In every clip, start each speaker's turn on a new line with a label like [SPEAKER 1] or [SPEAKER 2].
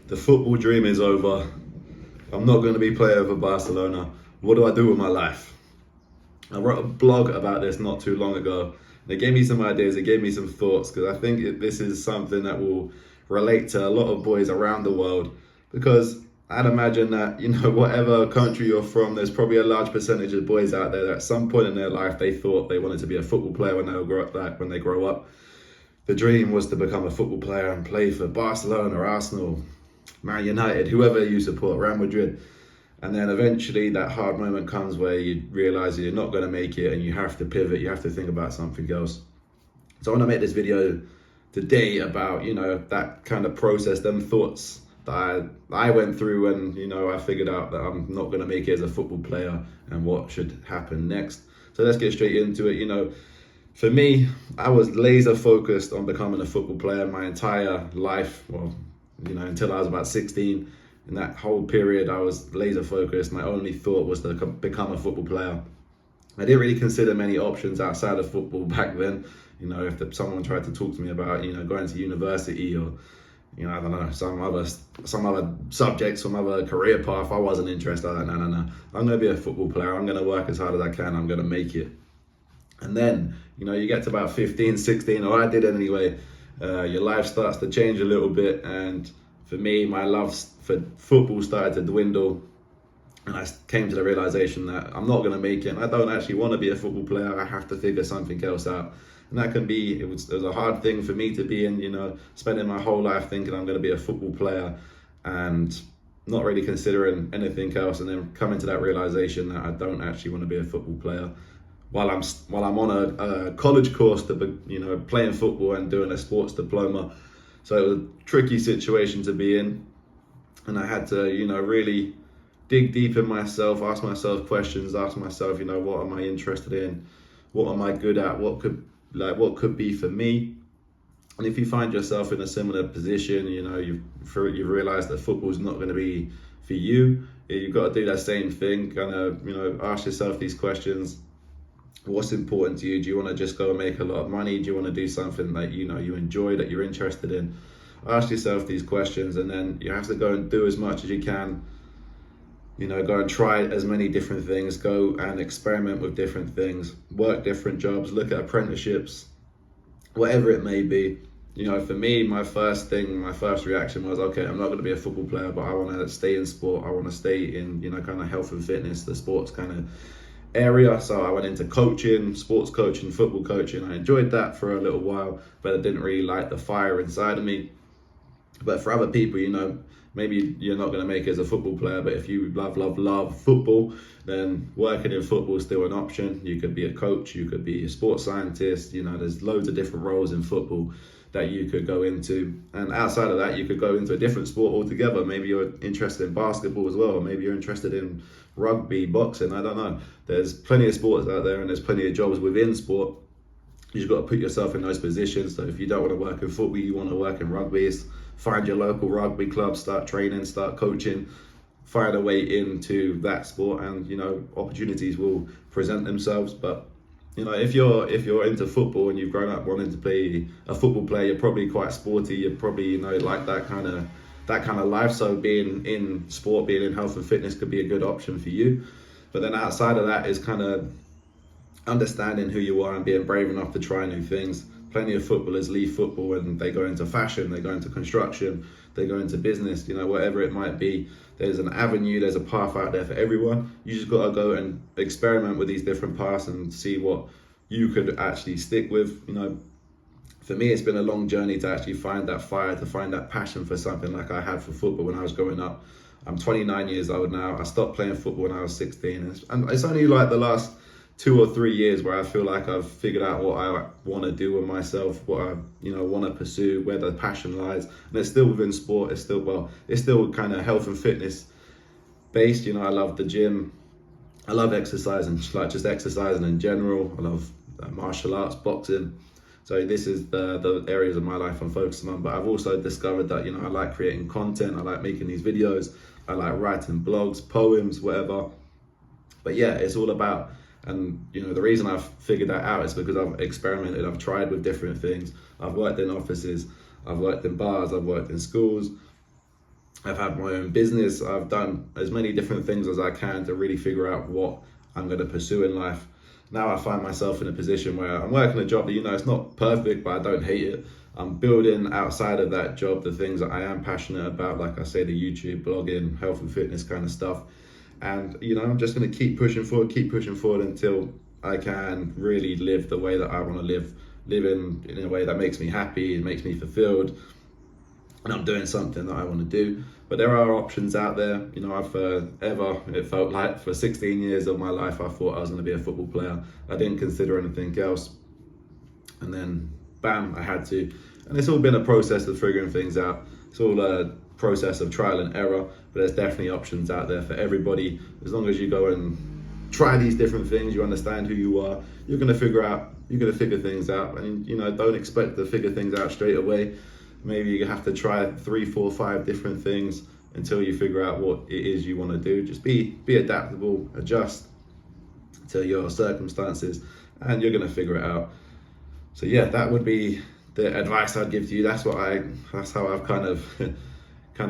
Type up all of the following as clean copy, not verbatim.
[SPEAKER 1] The football dream is over. I'm not going to be player for Barcelona. What do I do with my life? I wrote a blog about this not too long ago. And it gave me some ideas, it gave me some thoughts, because I think this is something that will relate to a lot of boys around the world. Because I'd imagine that, whatever country you're from, there's probably a large percentage of boys out there that at some point in their life they thought they wanted to be a football player when they grow up. The dream was to become a football player and play for Barcelona or Arsenal, Man United, whoever you support, Real Madrid. And then eventually that hard moment comes where you realize you're not going to make it and you have to pivot, you have to think about something else. So I want to make this video today about, that kind of process, them thoughts that I went through when, I figured out that I'm not going to make it as a football player and what should happen next. So let's get straight into it. For me, I was laser focused on becoming a football player my entire life. Well, until I was about 16. In that whole period, I was laser focused. My only thought was to become a football player. I didn't really consider many options outside of football back then. If someone tried to talk to me about, going to university or, I don't know, some other subject, some other career path, I wasn't interested. I was like, no. I'm going to be a football player. I'm going to work as hard as I can. I'm going to make it. And then, you get to about 15, 16, or I did anyway, your life starts to change a little bit. And for me, my love for football started to dwindle. And I came to the realization that I'm not going to make it. And I don't actually want to be a football player. I have to figure something else out. And that can be, it was a hard thing for me to be in, spending my whole life thinking I'm going to be a football player and not really considering anything else. And then coming to that realization that I don't actually want to be a football player. While I'm on a college course to playing football and doing a sports diploma. So it was a tricky situation to be in. And I had to, really dig deep in myself, ask myself questions, ask myself, what am I interested in? What am I good at? What could be for me? And if you find yourself in a similar position, you've realized that football is not going to be for you, you've got to do that same thing. Kind of, ask yourself these questions. What's important to you? Do you want to just go and make a lot of money? Do you want to do something that you enjoy, that you're interested in? Ask yourself these questions, and then you have to go and do as much as you can. Go and try as many different things, go and experiment with different things, work different jobs, look at apprenticeships, whatever it may be. For me, my first reaction was, okay, I'm not going to be a football player, but I want to stay in sport. I want to stay in, kind of health and fitness, the sports kind of area. So I went into coaching, sports coaching, football coaching. I enjoyed that for a little while, but I didn't really like the fire inside of me. But for other people, maybe you're not going to make it as a football player, but if you love football, then working in football is still an option. You could be a coach, you could be a sports scientist. There's loads of different roles in football that you could go into. And outside of that, you could go into a different sport altogether. Maybe you're interested in basketball as well. Maybe you're interested in rugby, boxing, I don't know. There's plenty of sports out there and there's plenty of jobs within sport. You just got to put yourself in those positions. So if you don't want to work in football, you want to work in rugby, find your local rugby club, start training, start coaching, find a way into that sport, and opportunities will present themselves. But if you're into football and you've grown up wanting to be a football player, you're probably quite sporty. You're probably like that kind of life. So being in sport, being in health and fitness could be a good option for you. But then outside of that is kind of understanding who you are and being brave enough to try new things. Plenty of footballers leave football and they go into fashion, they go into construction, they go into business, whatever it might be. There's an avenue, there's a path out there for everyone. You just got to go and experiment with these different paths and see what you could actually stick with. For me, it's been a long journey to actually find that fire, to find that passion for something like I had for football when I was growing up. I'm 29 years old now. I stopped playing football when I was 16. And it's only like the last 2 or 3 years where I feel like I've figured out what I want to do with myself, what I want to pursue, where the passion lies. And it's still within sport. It's still kind of health and fitness based. I love the gym. I love exercising, like just exercising in general. I love martial arts, boxing. So this is the areas of my life I'm focusing on. But I've also discovered that I like creating content. I like making these videos. I like writing blogs, poems, whatever. But yeah, it's all about. And the reason I've figured that out is because I've experimented, I've tried with different things. I've worked in offices, I've worked in bars, I've worked in schools, I've had my own business. I've done as many different things as I can to really figure out what I'm going to pursue in life. Now I find myself in a position where I'm working a job that, it's not perfect, but I don't hate it. I'm building outside of that job the things that I am passionate about, like I say, the YouTube, blogging, health and fitness kind of stuff. And, I'm just going to keep pushing forward until I can really live the way that I want to live in a way that makes me happy, it makes me fulfilled, and I'm doing something that I want to do. But there are options out there. It felt like for 16 years of my life, I thought I was going to be a football player. I didn't consider anything else. And then, bam, I had to. And it's all been a process of figuring things out. It's all a process of trial and error, but there's definitely options out there for everybody. As long as you go and try these different things, you understand who you are, you're going to figure things out. And, don't expect to figure things out straight away. Maybe you have to try 3, 4, 5 different things until you figure out what it is you want to do. Just be adaptable, adjust to your circumstances, and you're going to figure it out. So yeah, that would be the advice I'd give to you. That's how I've kind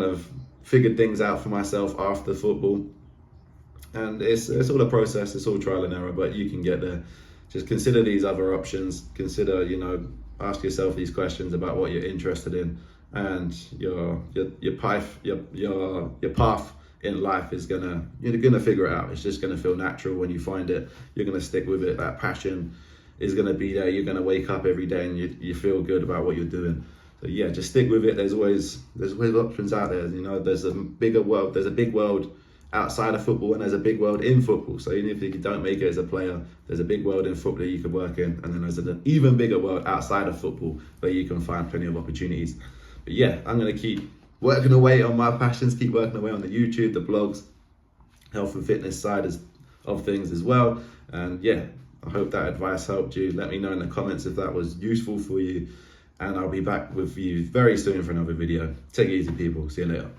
[SPEAKER 1] of figured things out for myself after football. And it's all a process, it's all trial and error, but you can get there. Just consider these other options. Consider, ask yourself these questions about what you're interested in, and your path in life you're gonna figure it out. It's just gonna feel natural when you find it. You're gonna stick with it. That passion is gonna be there. You're gonna wake up every day and you feel good about what you're doing. So yeah, just stick with it. There's always options out there. There's a bigger world. There's a big world outside of football, and there's a big world in football. So even if you don't make it as a player, there's a big world in football that you can work in, and then there's an even bigger world outside of football where you can find plenty of opportunities. But yeah, I'm going to keep working away on my passions, keep working away on the YouTube, the blogs, health and fitness side of things as well. And yeah, I hope that advice helped you. Let me know in the comments if that was useful for you, and I'll be back with you very soon for another video. Take it easy, people. See you later.